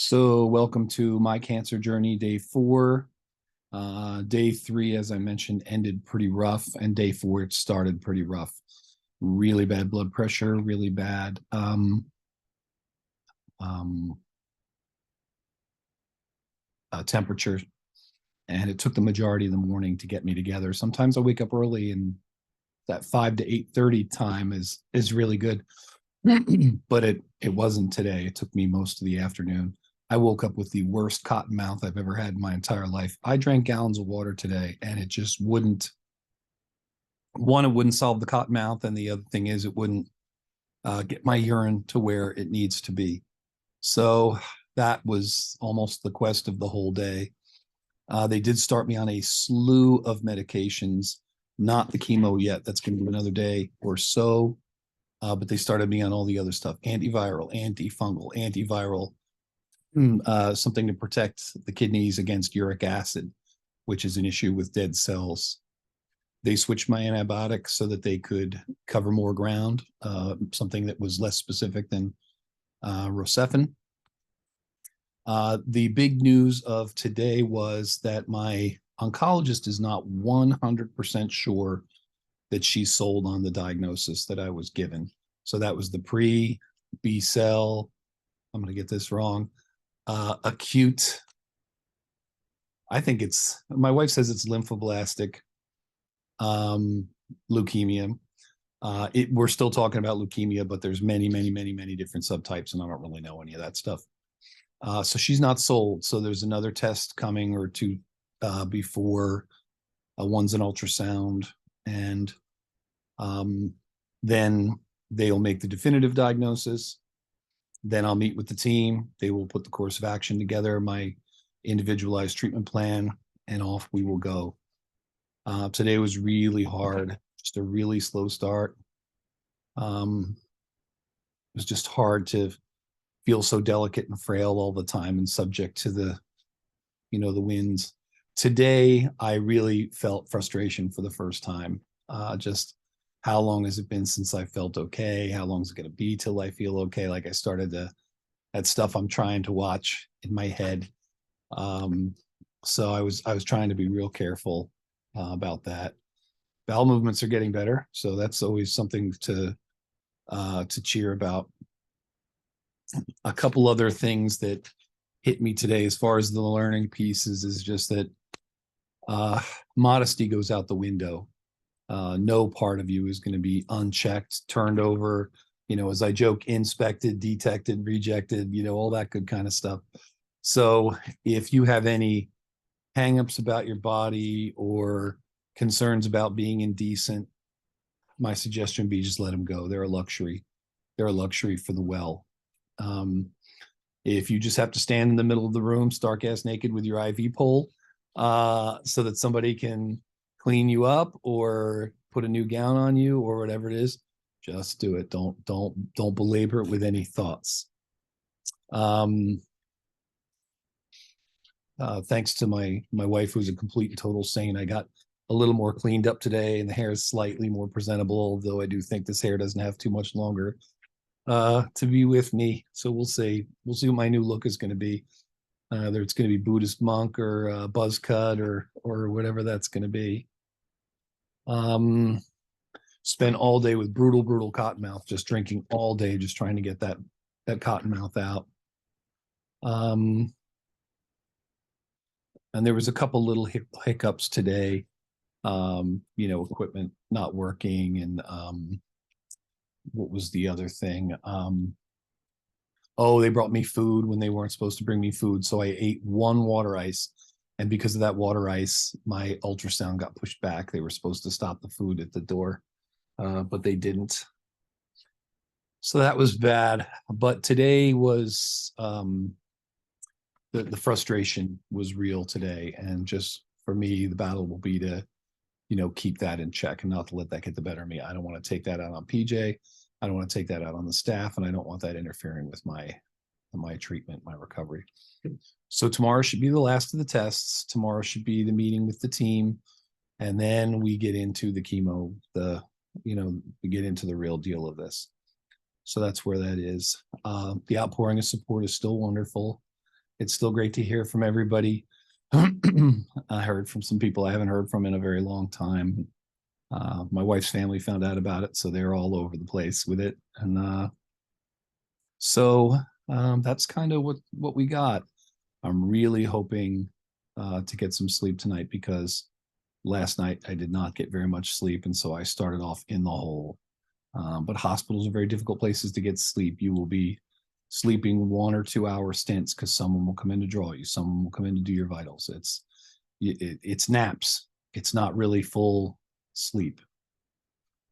So, welcome to my cancer journey, day 4. Day 3, as I mentioned, ended pretty rough, and day 4 it started pretty rough. Really bad blood pressure, really bad um, temperature, and it took the majority of the morning to get me together. Sometimes I wake up early, and that 5 to 8:30 time is really good, but it wasn't today. It took me most of the afternoon. I woke up with the worst cotton mouth I've ever had in my entire life. I drank gallons of water today, and it just wouldn't. One, it wouldn't solve the cotton mouth, and the other thing is it wouldn't get my urine to where it needs to be. So that was almost the quest of the whole day. They did start me on a slew of medications, not the chemo yet. That's going to be another day or so. But they started me on all the other stuff: antiviral, antifungal, antiviral, something to protect the kidneys against uric acid, which is an issue with dead cells. They switched my antibiotics so that they could cover more ground, something that was less specific than Rocephin. The big news of today was that my oncologist is not 100% sure that she sold on the diagnosis that I was given. So that was the pre-B cell, I'm going to get this wrong, acute. I think my wife says it's lymphoblastic leukemia. We're still talking about leukemia, but there's many different subtypes, and I don't really know any of that stuff. So she's not sold. So there's another test coming or two before. One's an ultrasound, and then they'll make the definitive diagnosis. Then I'll meet with the team. They will put the course of action together, my individualized treatment plan, and off we will go. Today was really hard, just a really slow start. It was just hard to feel so delicate and frail all the time and subject to the winds. Today, I really felt frustration for the first time. Just how long has it been since I felt okay? How long is it going to be till I feel okay? Like I started that stuff I'm trying to watch in my head. So I was trying to be real careful about that. Bowel movements are getting better, so that's always something to cheer about. A couple other things that hit me today as far as the learning pieces is just that modesty goes out the window. No part of you is going to be unchecked, turned over, as I joke, inspected, detected, rejected, all that good kind of stuff. So if you have any hangups about your body or concerns about being indecent, my suggestion would be just let them go. They're a luxury. They're a luxury for the well. If you just have to stand in the middle of the room, stark ass naked with your IV pole, so that somebody can clean you up or put a new gown on you or whatever it is, just do it. Don't belabor it with any thoughts. Thanks to my wife, who's a complete and total saint, I got a little more cleaned up today, and the hair is slightly more presentable, though I do think this hair doesn't have too much longer to be with me. So we'll see what my new look is going to be. Whether it's going to be Buddhist monk or buzz cut or whatever that's going to be. Spent all day with brutal cottonmouth, just drinking all day, just trying to get that cottonmouth out. And there was a couple little hiccups today. Equipment not working, and what was the other thing? They brought me food when they weren't supposed to bring me food, so I ate one water ice, and because of that water ice, my ultrasound got pushed back. They were supposed to stop the food at the door, but they didn't. So that was bad. But today was the frustration was real today, and just for me, the battle will be to keep that in check and not to let that get the better of me. I don't want to take that out on PJ. I don't want to take that out on the staff, and I don't want that interfering with my treatment, my recovery. So tomorrow should be the last of the tests. Tomorrow should be the meeting with the team, and then we get into the chemo. We get into the real deal of this. So that's where that is. The outpouring of support is still wonderful. It's still great to hear from everybody. I heard from some people I haven't heard from in a very long time. My wife's family found out about it, so they're all over the place with it. And so that's kind of what we got. I'm really hoping to get some sleep tonight because last night I did not get very much sleep, and so I started off in the hole. But hospitals are very difficult places to get sleep. You will be sleeping 1 or 2 hour stints because someone will come in to draw you, someone will come in to do your vitals. It's naps. It's not really full sleep.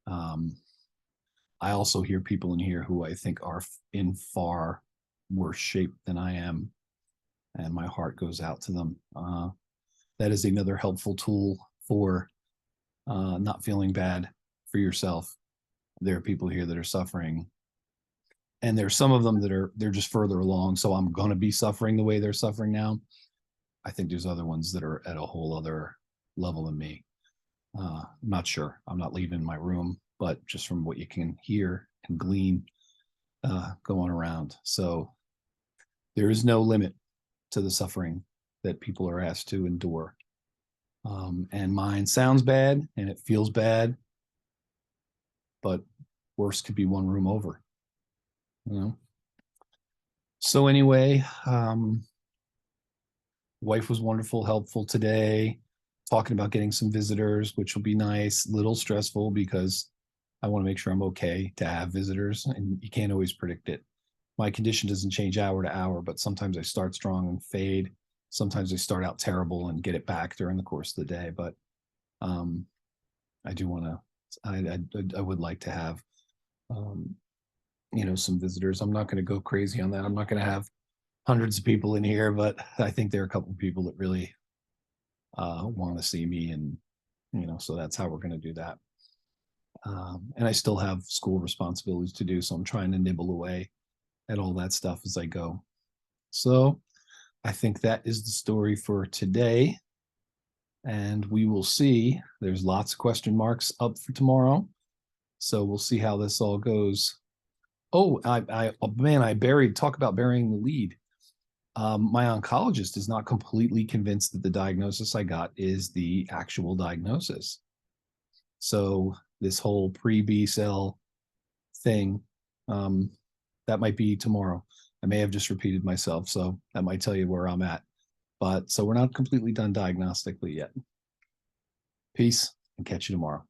I also hear people in here who I think are in far worse shape than I am, and my heart goes out to them. That is another helpful tool for not feeling bad for yourself. There are people here that are suffering, and there's some of them that they're just further along. So I'm going to be suffering the way they're suffering now. I think there's other ones that are at a whole other level than me. I'm not sure. I'm not leaving my room, but just from what you can hear and glean going around. So there is no limit to the suffering that people are asked to endure. And mine sounds bad and it feels bad, but worse could be one room over, you know? So anyway, wife was wonderful, helpful today, talking about getting some visitors, which will be nice, little stressful because I want to make sure I'm okay to have visitors, and you can't always predict it. My condition doesn't change hour to hour, but sometimes I start strong and fade. Sometimes I start out terrible and get it back during the course of the day. But I do want to, I would like to have, some visitors. I'm not going to go crazy on that. I'm not going to have hundreds of people in here, but I think there are a couple of people that really want to see me, and so that's how we're going to do that. And I still have school responsibilities to do, so I'm trying to nibble away at all that stuff as I go. So I think that is the story for today, and we will see. There's lots of question marks up for tomorrow, so we'll see how this all goes. Oh, talk about burying the lead. My oncologist is not completely convinced that the diagnosis I got is the actual diagnosis. So this whole pre-B cell thing, that might be tomorrow. I may have just repeated myself, so that might tell you where I'm at. But so we're not completely done diagnostically yet. Peace, and catch you tomorrow.